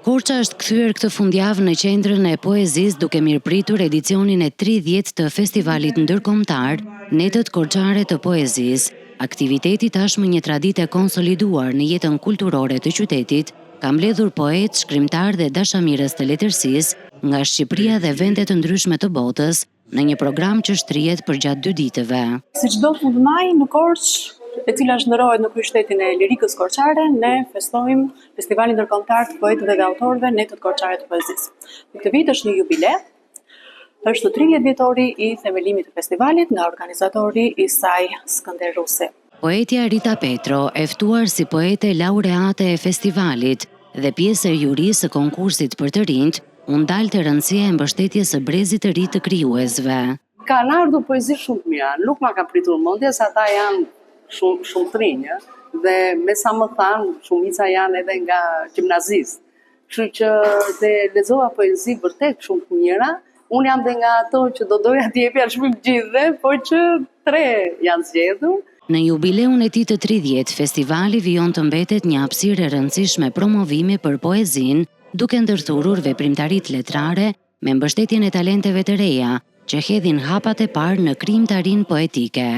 Korça është kthyer këtë fundjavë në qendrën e poezisë duke mirëpritur edicionin e 30 të festivalit ndërkombëtar Netët Korçare të Poezisë. Aktiviteti tashmë një traditë e konsoliduar në jetën kulturore të qytetit, ka mbledhur poet, shkrimtar dhe dashamirës të letërsisë nga Shqipëria dhe vende të ndryshme të botës në një program që shtrihet përgjatë 2 ditëve. Si çdo fundmaj në Korçë, e cila shndërrohet në kryeqytetin e lirikës korçare, ne festojmë Festivalin Ndërkombëtar të Poetëve dhe Autorëve Netët Korçare të Poezisë. Këtë vit është një jubile, është 30 vjetori i themelimit të festivalit nga organizatori i saj Skënder Rusi. Poetja Rita Petro, e ftuar si poete laureate e festivalit dhe pjesë e jurisë së konkursit për të rinjt, u ndalte rëndësia e mbështetjes së brezit të ri të krijuesve. Kanë ardhur poezi shumë të mira, nuk ma ka pritur mendja se ata janë shumë të rinj, dhe me sa më thanë, shumica janë edhe nga gjimnazistë. Kështu që dhe lexova poezi vërtet shumë të mira. Unë jam dhe nga ato që do doja t'i jepja shpim gjithve, por që 3 janë zgjedhur. Në jubileun e tij të 30, festivali vijon të mbetet një hapësirë e rëndësishme promovimi për poezinë, duke ndërthurur veprimtaritë letrare me mbështetjen e talenteve të reja, që hedhin hapat e parë në krijimtarinë poetike.